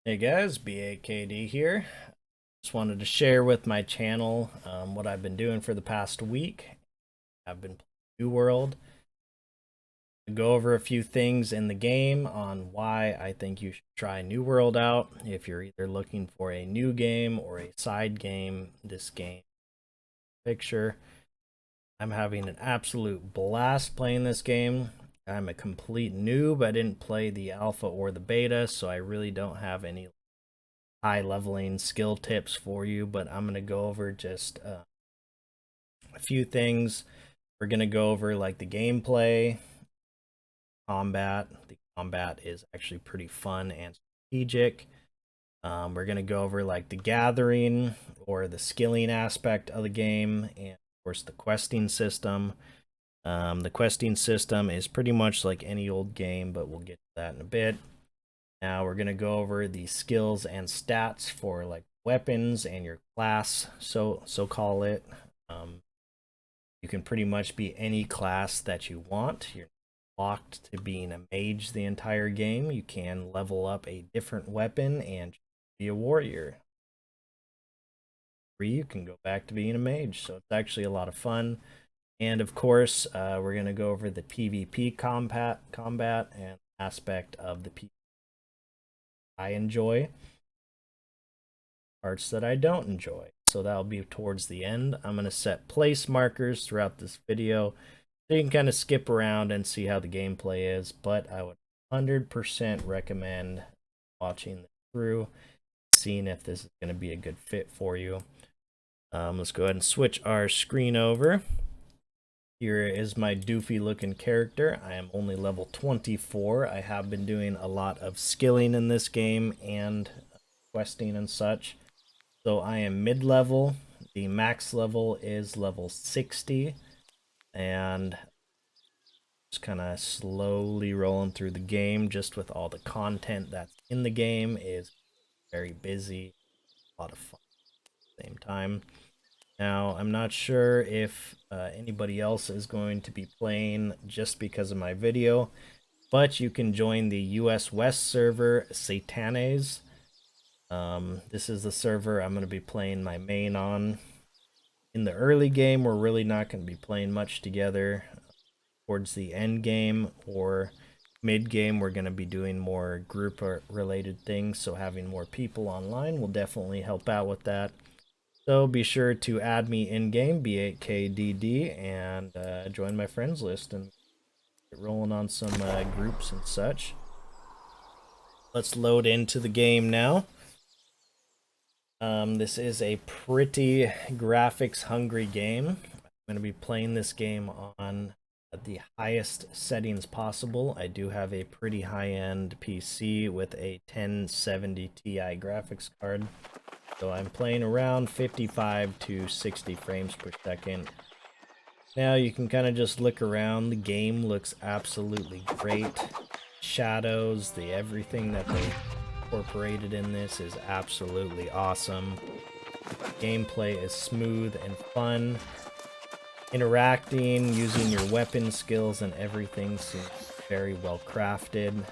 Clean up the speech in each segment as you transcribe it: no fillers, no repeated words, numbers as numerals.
Hey guys, BAKD here. Just wanted to share with my channel what I've been doing for the past week. I've been playing New World. Go over a few things in the game on why I think you should try New World out. If you're either looking for a new game or a side game, this game picture. I'm having an absolute blast playing this game. I'm a complete noob. I didn't play the alpha or the beta, so I really don't have any high leveling skill tips for you, but I'm going to go over just a few things. We're going to go over like the gameplay, combat. The combat is actually pretty fun and strategic. We're going to go over like the gathering or the skilling aspect of the game, and of course the questing system. The questing system is pretty much like any old game, but we'll get to that in a bit. Now we're going to go over the skills and stats for like weapons and your class, so call it. You can pretty much be any class that you want. You're locked to being a mage the entire game. You can level up a different weapon and be a warrior. Or you can go back to being a mage, so it's actually a lot of fun. And of course, we're going to go over the PvP combat and aspect of the PvP I enjoy, parts that I don't enjoy. So that'll be towards the end. I'm going to set place markers throughout this video so you can kind of skip around and see how the gameplay is, but I would 100% recommend watching this through, seeing if this is going to be a good fit for you. Let's go ahead and switch our screen over. Here is my doofy looking character. I am only level 24. I have been doing a lot of skilling in this game and questing and such. So I am mid-level. The max level is level 60. And just kind of slowly rolling through the game just with all the content that's in the game. Is very busy. A lot of fun at the same time. Now, I'm not sure if anybody else is going to be playing just because of my video, but you can join the US West server, Satanes. This is the server I'm going to be playing my main on. In the early game, we're really not going to be playing much together. Towards the end game or mid game, we're going to be doing more group related things, so having more people online will definitely help out with that. So be sure to add me in game, B8KDD, and join my friends list and get rolling on some groups and such. Let's load into the game now. This is a pretty graphics hungry game. I'm going to be playing this game on the highest settings possible. I do have a pretty high-end PC with a 1070 Ti graphics card. So I'm playing around 55 to 60 frames per second. Now you can kind of just look around. The game looks absolutely great. Shadows, everything that they incorporated in this is absolutely awesome. Gameplay is smooth and fun. Interacting, using your weapon skills and everything seems very well crafted.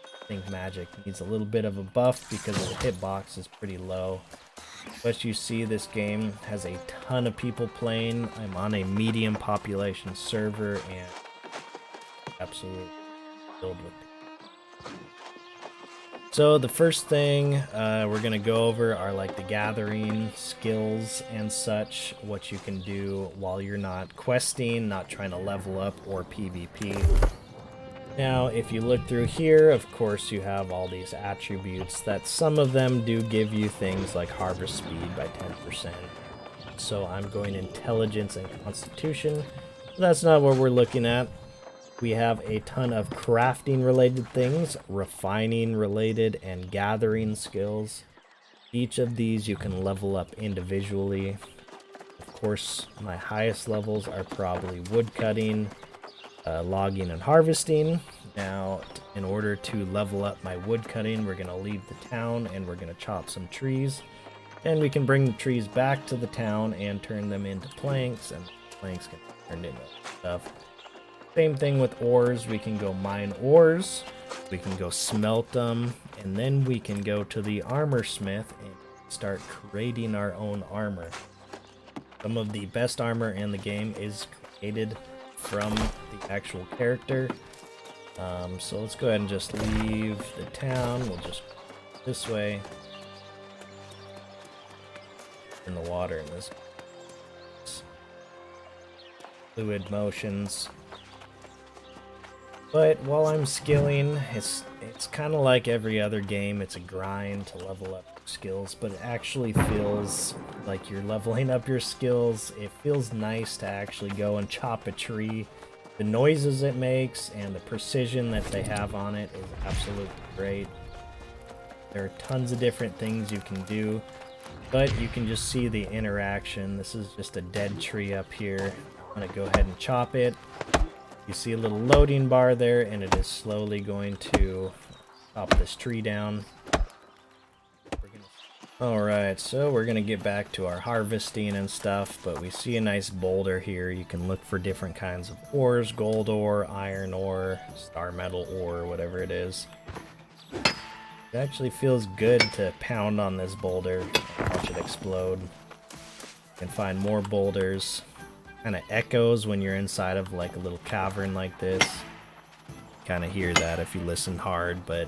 I think magic needs a little bit of a buff because the hitbox is pretty low. But you see, this game has a ton of people playing. I'm on a medium population server and absolutely filled with people. So the first thing we're gonna go over are like the gathering skills and such, what you can do while you're not questing, not trying to level up or PvP. Now, if you look through here, of course, you have all these attributes that some of them do give you things like harvest speed by 10%. So I'm going intelligence and constitution. That's not what we're looking at. We have a ton of crafting related things, refining related, and gathering skills. Each of these you can level up individually. Of course, my highest levels are probably woodcutting, logging and harvesting. Now, in order to level up my woodcutting, we're going to leave the town and we're going to chop some trees. And we can bring the trees back to the town and turn them into planks, and planks can be turned into stuff. Same thing with ores. We can go mine ores, we can go smelt them, and then we can go to the armor smith and start creating our own armor. Some of the best armor in the game is created from the actual character. So let's go ahead and just leave the town. We'll just go this way. In the water in this fluid motions. But while I'm skilling, it's kind of like every other game. It's a grind to level up your skills, but it actually feels like you're leveling up your skills. It feels nice to actually go and chop a tree. The noises it makes and the precision that they have on it is absolutely great. There are tons of different things you can do, but you can just see the interaction. This is just a dead tree up here. I'm gonna go ahead and chop it. You see a little loading bar there, and it is slowly going to chop this tree down. Alright, so we're gonna get back to our harvesting and stuff, but we see a nice boulder here. You can look for different kinds of ores, gold ore, iron ore, star metal ore, whatever it is. It actually feels good to pound on this boulder and watch it explode. You can find more boulders. Kind of echoes when you're inside of like a little cavern like this. Kind of hear that if you listen hard, but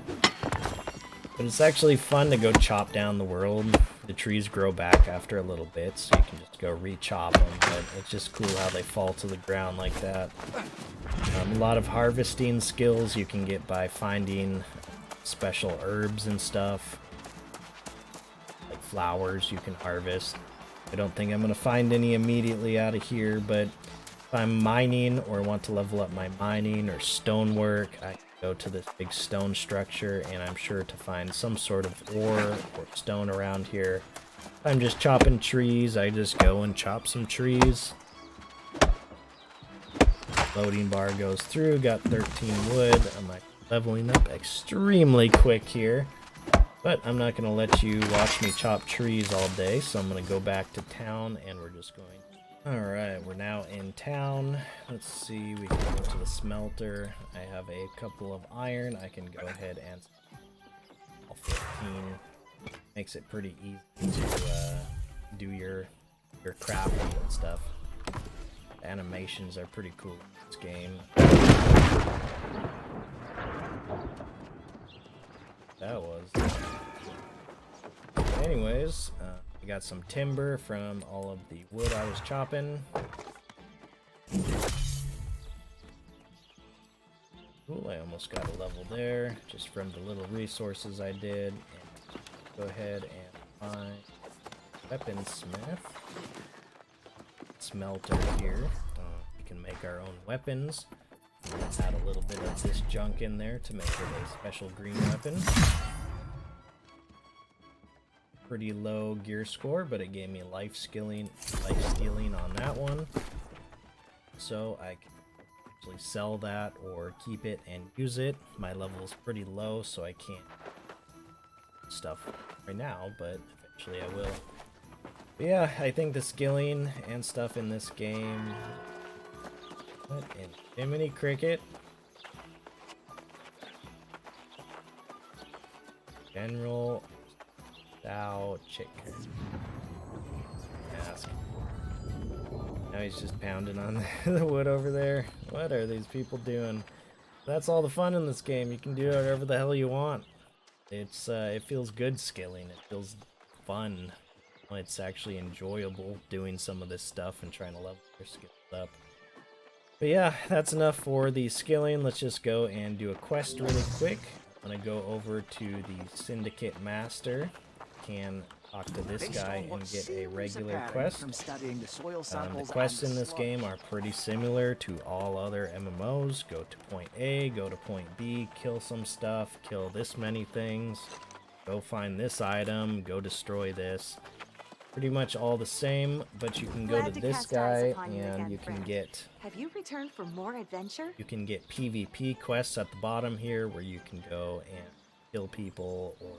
it's actually fun to go chop down the world. The trees grow back after a little bit, so you can just go re-chop them, but it's just cool how they fall to the ground like that. A lot of harvesting skills you can get by finding special herbs and stuff. Like flowers you can harvest. I don't think I'm going to find any immediately out of here, but if I'm mining or want to level up my mining or stonework, I can go to this big stone structure and I'm sure to find some sort of ore or stone around here. If I'm just chopping trees, I just go and chop some trees. Loading bar goes through, got 13 wood. I'm like leveling up extremely quick here. But I'm not going to let you watch me chop trees all day, so I'm going to go back to town, and we're just going... Alright, we're now in town. Let's see, we can go to the smelter. I have a couple of iron. I can go ahead and... all 15. Makes it pretty easy to do your crafting and stuff. The animations are pretty cool in this game. That was. Anyways, we got some timber from all of the wood I was chopping. Cool, I almost got a level there, just from the little resources I did. And go ahead and find weaponsmith. Smelter here. We can make our own weapons. Let's add a little bit of this junk in there to make it a special green weapon. Pretty low gear score, but it gave me life stealing on that one. So I can actually sell that or keep it and use it. My level is pretty low, so I can't stuff right now, but eventually I will. But yeah, I think the skilling and stuff in this game. What in Jiminy Cricket? General Thou Chicken. Ask. Now he's just pounding on the wood over there. What are these people doing? That's all the fun in this game. You can do whatever the hell you want. It's it feels good skilling. It feels fun. It's actually enjoyable doing some of this stuff and trying to level your skills up. But yeah, that's enough for the skilling. Let's just go and do a quest really quick. I'm gonna go over to the Syndicate Master. Can talk to this guy and get a regular quest. The quests in this game are pretty similar to all other MMOs. Go to point A, go to point B, kill some stuff, kill this many things, go find this item, go destroy this. Pretty much all the same, but you can go to this guy and you can get... Have you returned for more adventure? You can get PvP quests at the bottom here where you can go and kill people or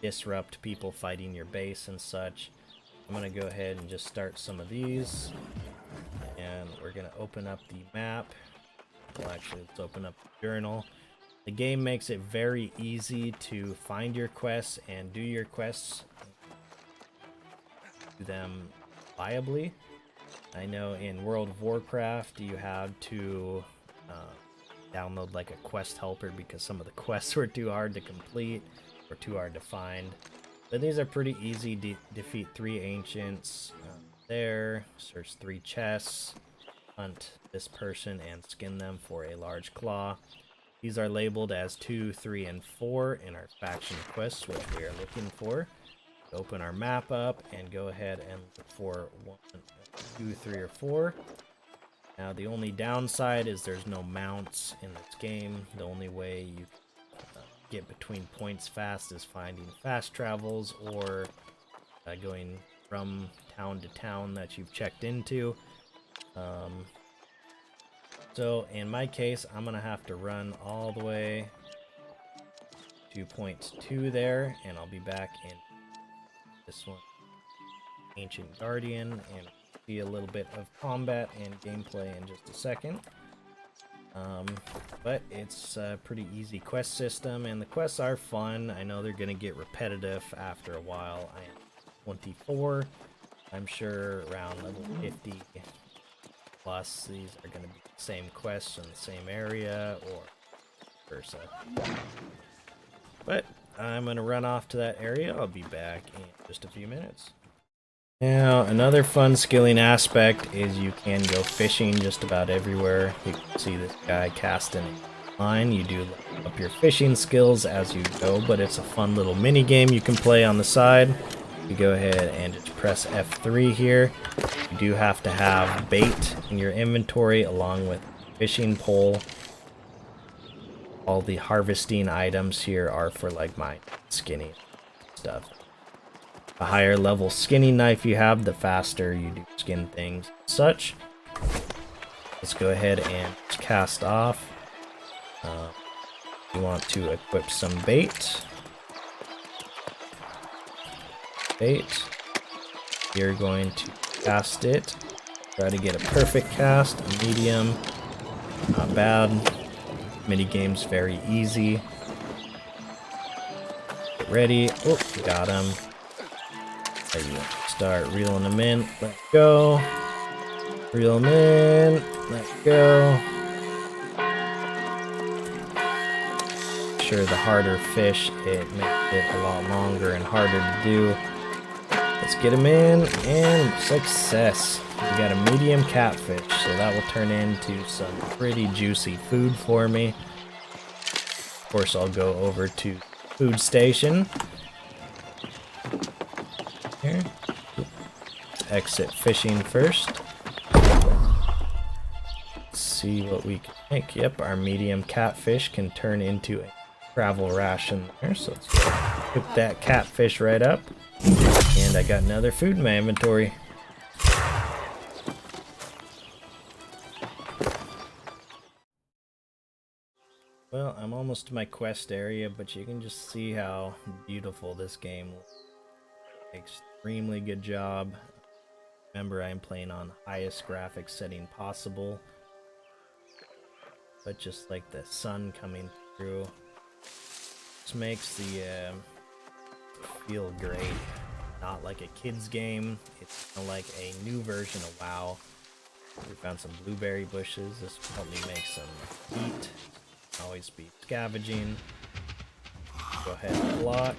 disrupt people fighting your base and such. I'm going to go ahead and just start some of these. And we're going to open up the map. Well, actually, let's open up the journal. The game makes it very easy to find your quests and do your quests. Do them viably. I know in World of Warcraft you had to download like a quest helper because some of the quests were too hard to complete or too hard to find. But these are pretty easy. Defeat 3 ancients there, search 3 chests, hunt this person and skin them for a large claw. These are labeled as 2, 3, and 4 in our faction quests, which we are looking for. Open our map up and go ahead and look for 1, 2, 3, or 4. Now the only downside is there's no mounts in this game. The only way you get between points fast is finding fast travels or going from town to town that you've checked into. So in my case, I'm gonna have to run all the way to point 2 there, and I'll be back in this one, Ancient Guardian, and see a little bit of combat and gameplay in just a second. But it's a pretty easy quest system, and the quests are fun. I know they're gonna get repetitive after a while. I am 24. I'm sure around level 50 plus these are gonna be the same quests in the same area or versa. But I'm gonna run off to that area. I'll be back in just a few minutes. Now, another fun skilling aspect is you can go fishing just about everywhere. You can see this guy casting a line. You do up your fishing skills as you go, but it's a fun little mini game you can play on the side. You go ahead and just press F3 here. You do have to have bait in your inventory along with fishing pole. All the harvesting items here are for like my skinning stuff. The higher level skinning knife you have, the faster you do skin things and such. Let's go ahead and cast off. You want to equip some bait. You're going to cast it. Try to get a perfect cast, a medium, not bad. Mini game's very easy. Get ready. Oh, got him. There you go. Start reeling them in. Let go. Reel them in. Let go. Sure, the harder fish, it makes it a lot longer and harder to do. Let's get them in, and success. We got a medium catfish, so that will turn into some pretty juicy food for me. Of course, I'll go over to food station. Here. Exit fishing first. Let's see what we can make. Yep, our medium catfish can turn into a travel ration there, so let's cook that catfish right up. And I got another food in my inventory. Well, I'm almost to my quest area, but you can just see how beautiful this game looks. Extremely good job. Remember, I'm playing on highest graphics setting possible. But just like the sun coming through, this makes the feel great. Not like a kid's game. It's kind of like a new version of WoW. We found some blueberry bushes. This will help me make some heat. Always be scavenging. Go ahead and block.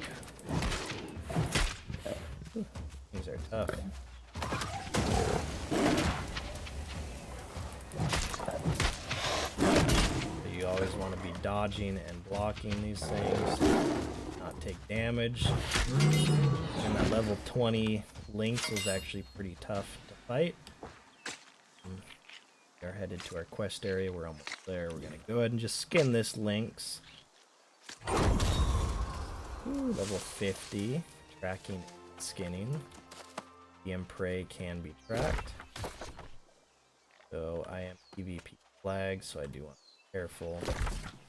These are tough. So you always want to be dodging and blocking these things, not take damage. And that level 20 lynx was actually pretty tough to fight. We're headed to our quest area. We're almost there. We're gonna go ahead and just skin this lynx. Ooh, level 50. Tracking and skinning. DM prey can be tracked. So I am PvP flag, so I do want to be careful.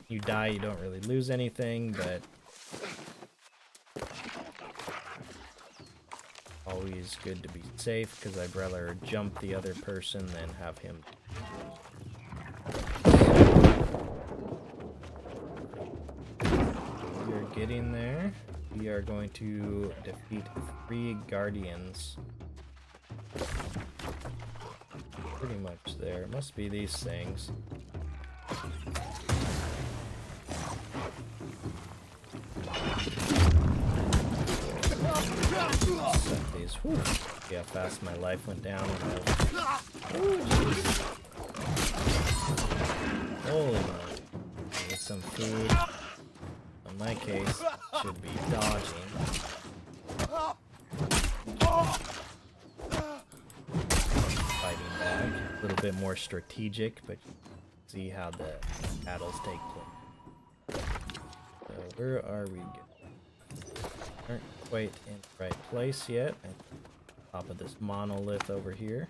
You die, you don't really lose anything, but always good to be safe, because I'd rather jump the other person than have him. fighting there. We are going to defeat 3 guardians. Pretty much there. It must be these things. Set these. Whew. See how fast my life went down when holy moly. Need some food. In my case, should be dodging. Fighting back. A little bit more strategic, but you can see how the battles take place. So where are we? Aren't quite in the right place yet. At the top of this monolith over here.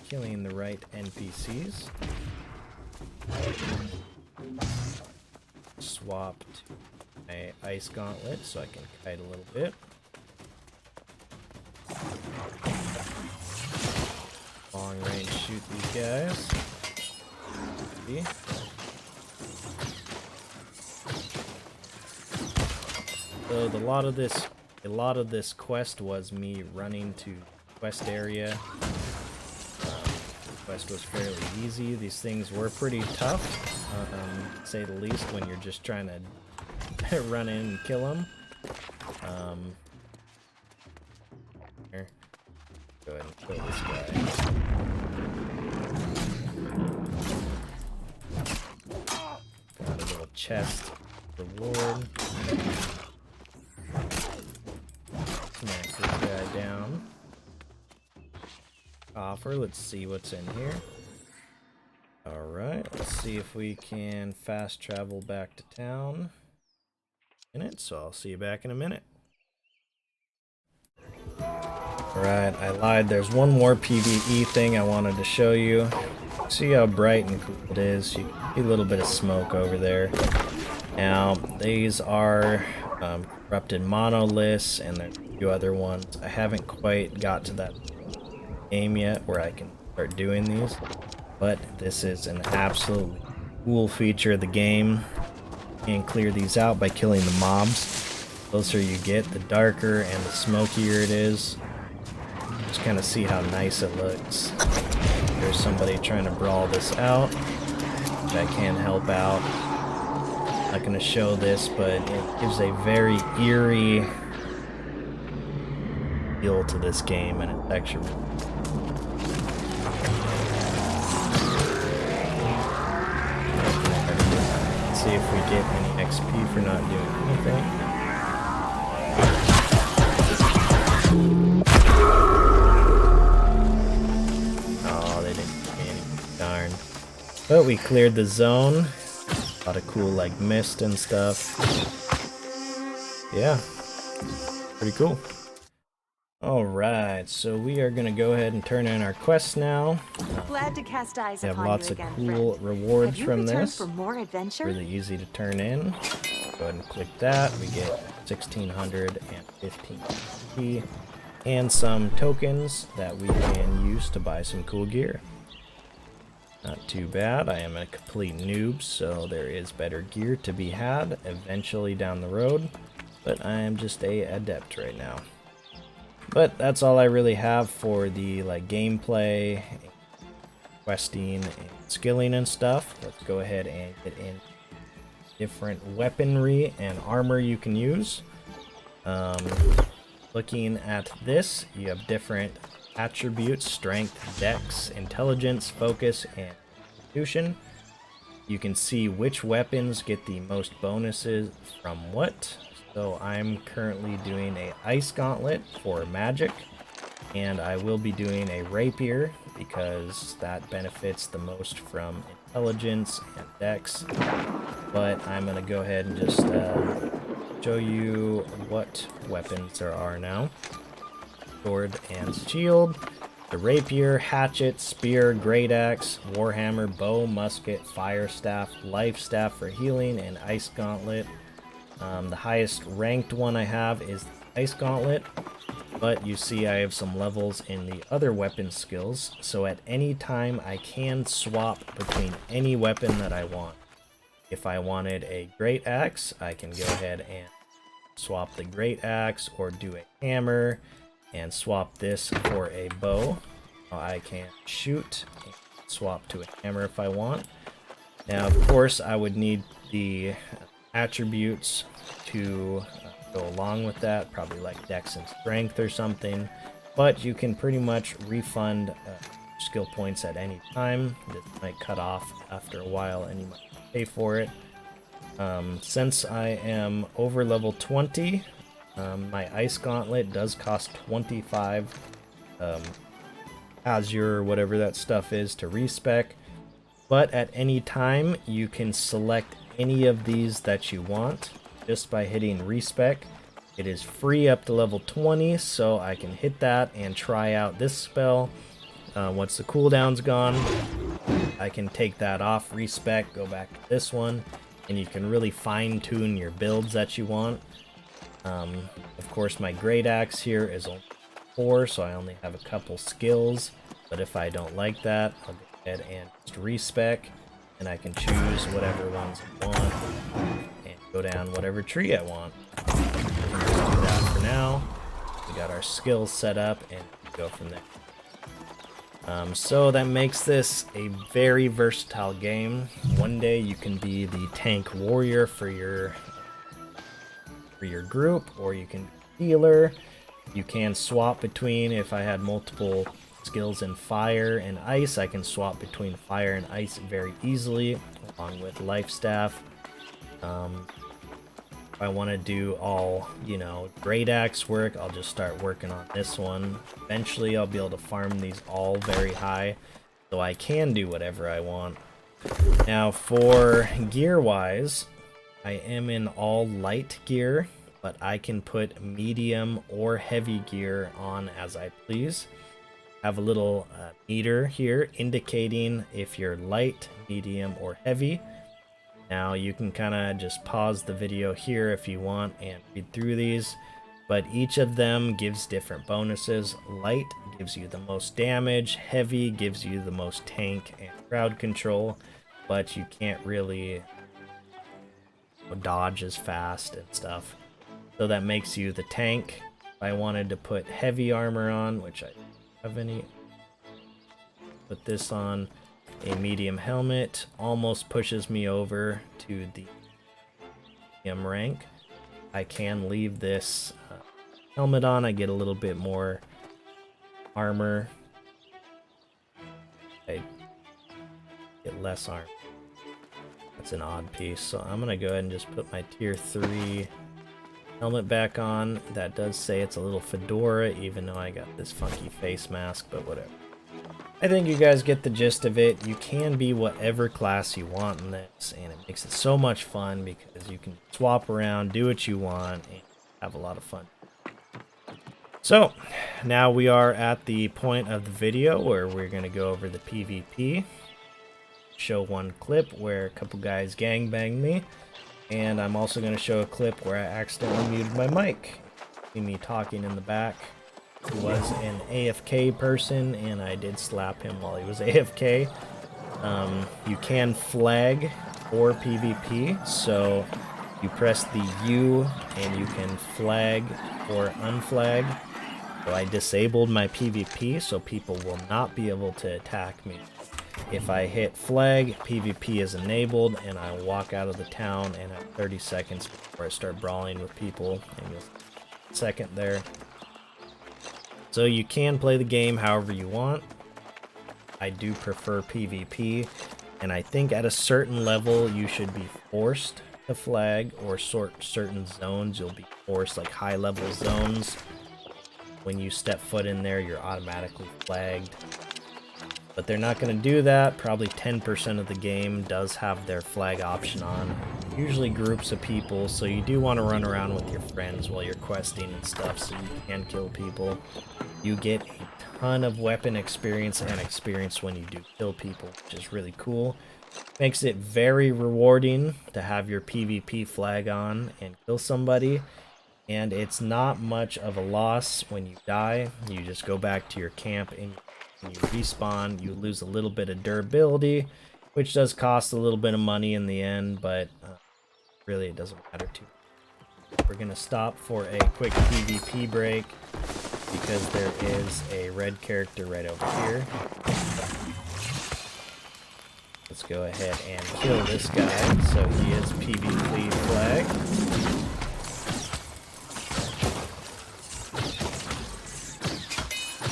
Killing the right NPCs. Swap to my ice gauntlet so I can kite a little bit. Long range shoot these guys. See? So a lot of this quest was me running to the quest area. The quest was fairly easy. These things were pretty tough, to say the least, when you're just trying to run in and kill them. Here, go ahead and kill this guy. Got a little chest reward. Smack this guy down. Offer, let's see what's in here. Alright, let's see if we can fast travel back to town. So I'll see you back in a minute. Alright, I lied. There's one more PvE thing I wanted to show you. See how bright and cool it is. You can see a little bit of smoke over there. Now, these are corrupted monoliths, and there's a few other ones. I haven't quite got to that game yet where I can start doing these, but this is an absolutely cool feature of the game. You can clear these out by killing the mobs. The closer you get, the darker and the smokier it is. Just kind of see how nice it looks. There's somebody trying to brawl this out, which I can help out. I'm not going to show this, but it gives a very eerie feel to this game, and it's actually see if we get any XP for not doing anything. Oh, they didn't give me any. Darn. But we cleared the zone. A lot of cool, like, mist and stuff. Yeah. Pretty cool. Alright, so we are going to go ahead and turn in our quests now. Glad to cast eyes We have upon lots you of again, cool friend. rewards Have you from returned this. for more adventure? Really easy to turn in. Go ahead and click that. We get 1,615 XP and some tokens that we can use to buy some cool gear. Not too bad. I am a complete noob, so there is better gear to be had eventually down the road. But I am just a adept right now. But that's all I really have for the gameplay, questing, and skilling and stuff. Let's go ahead and get in different weaponry and armor you can use. Looking at this, you have different attributes: strength, dex, intelligence, focus, and constitution. You can see which weapons get the most bonuses from what. So I'm currently doing a ice gauntlet for magic, and I will be doing a rapier because that benefits the most from intelligence and dex. But I'm gonna go ahead and just show you what weapons there are now. Sword and shield, the rapier, hatchet, spear, great axe, warhammer, bow, musket, fire staff, life staff for healing, and ice gauntlet. The highest ranked one I have is ice gauntlet, but you see I have some levels in the other weapon skills, so at any time I can swap between any weapon that I want. If I wanted a great axe, I can go ahead and swap the great axe or do a hammer and swap this for a bow. I can shoot and swap to a hammer if I want. Now, of course, I would need the attributes to go along with that, probably like dex and strength or something, but you can pretty much refund skill points at any time. This might cut off after a while and you might pay for it. Since I am over level 20, my ice gauntlet does cost 25 Azure, whatever that stuff is, to respec. But at any time, you can select any of these that you want just by hitting respec. It is free up to level 20, so I can hit that and try out this spell. Once the cooldown's gone, I can take that off, respec, go back to this one, and you can really fine-tune your builds that you want. Of course, my great axe here is only 4, so I only have a couple skills, but if I don't like that, I'll go ahead and just respec, and I can choose whatever ones I want and go down whatever tree I want. We can just do that for now. We got our skills set up and go from there. So that makes this a very versatile game. One day you can be the tank warrior for your group, or you can be healer. You can swap between, if I had multiple skills in fire and ice, I can swap between fire and ice very easily, along with life staff. If I want to do all, great axe work, I'll just start working on this one. Eventually I'll be able to farm these all very high, so I can do whatever I want. Now for gear wise, I am in all light gear, but I can put medium or heavy gear on as I please. I have a little meter here indicating if you're light, medium, or heavy. Now you can kind of just pause the video here if you want and read through these, but each of them gives different bonuses. Light gives you the most damage, heavy gives you the most tank and crowd control, but you can't really dodge as fast and stuff. So that makes you the tank. If I wanted to put heavy armor on, which I don't have any, put this on. A medium helmet almost pushes me over to the medium rank. I can leave this helmet on. I get a little bit more armor. I get less armor. That's an odd piece. So I'm gonna go ahead and just put my tier 3 helmet back on. That does say it's a little fedora, even though I got this funky face mask, but whatever. I think you guys get the gist of it. You can be whatever class you want in this, and it makes it so much fun because you can swap around, do what you want, and have a lot of fun. So, now we are at the point of the video where we're going to go over the PvP. Show one clip where a couple guys gangbanged me, and I'm also going to show a clip where I accidentally muted my mic. See me talking in the back. He was an AFK person, and I did slap him while he was AFK. You can flag for PvP, so you press the U and you can flag or unflag. So I disabled my PvP, so people will not be able to attack me. If I hit flag, PvP is enabled, and I walk out of the town and have 30 seconds before I start brawling with people. And you'll see a second there. So you can play the game however you want. I do prefer PvP, and I think at a certain level you should be forced to flag, or certain zones you'll be forced, like high level zones. When you step foot in there, you're automatically flagged. But they're not going to do that. Probably 10% of the game does have their flag option on. Usually groups of people, so you do want to run around with your friends while you're questing and stuff so you can kill people. You get a ton of weapon experience and experience when you do kill people, which is really cool. Makes it very rewarding to have your PvP flag on and kill somebody. And it's not much of a loss when you die. You just go back to your camp and you respawn. You lose a little bit of durability, which does cost a little bit of money in the end, but really it doesn't matter too much. We're gonna stop for a quick PvP break because there is a red character right over here. Let's go ahead and kill this guy. So he is PvP flag.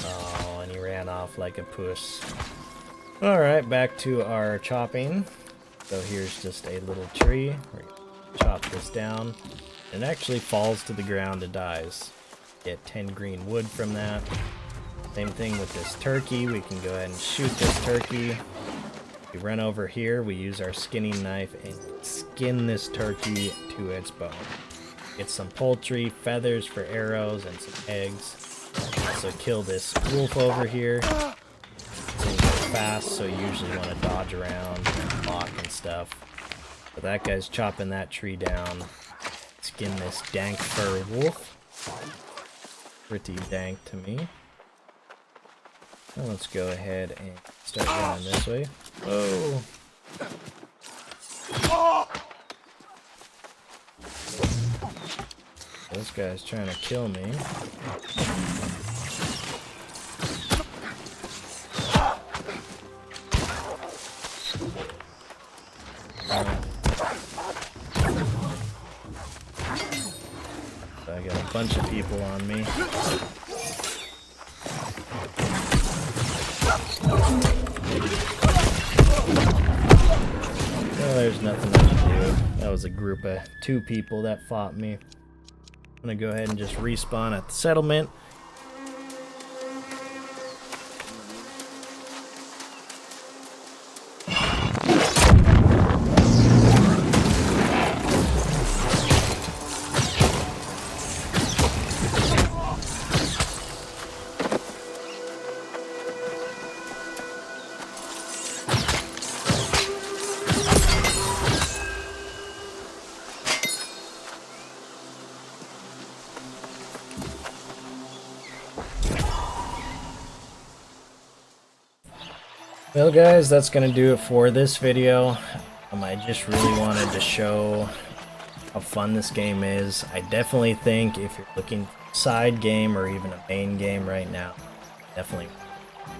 Oh, and he ran off like a puss. Alright, back to our chopping. So here's just a little tree. We're gonna chop this down. It actually falls to the ground and dies. Get 10 green wood from that. Same thing with this turkey. We can go ahead and shoot this turkey. We run over here, we use our skinning knife and skin this turkey to its bone. Get some poultry, feathers for arrows, and some eggs. Also kill this wolf over here. It's fast, so you usually want to dodge around, block and stuff. But that guy's chopping that tree down. Skin this dank fur wolf. Pretty dank to me. Now let's go ahead and start running this way. Whoa! This guy's trying to kill me. So I got a bunch of people on me. Well, there's nothing I can do. That was a group of 2 people that fought me. I'm gonna go ahead and just respawn at the settlement. Well guys, that's going to do it for this video. I just really wanted to show how fun this game is. I definitely think if you're looking for a side game or even a main game right now, definitely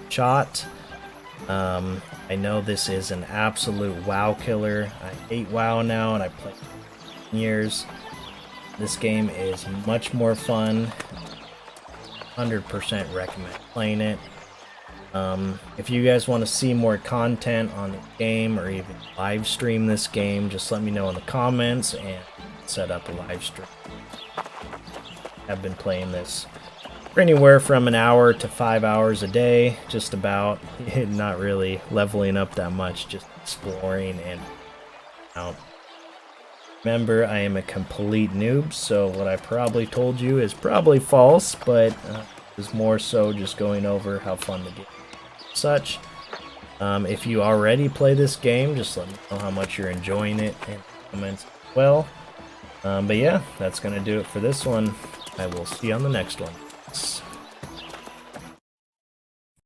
shot. I know this is an absolute WoW killer. I hate WoW now and I played for years. This game is much more fun. 100% recommend playing it. If you guys want to see more content on the game or even live stream this game, just let me know in the comments and set up a live stream. I've been playing this for anywhere from an hour to 5 hours a day, just about. Not really leveling up that much, just exploring and out. Remember, I am a complete noob, so what I probably told you is probably false, but it's more so just going over how fun the game is. Such. If you already play this game, just let me know how much you're enjoying it in the comments as well. But yeah, that's gonna do it for this one. I will see you on the next one.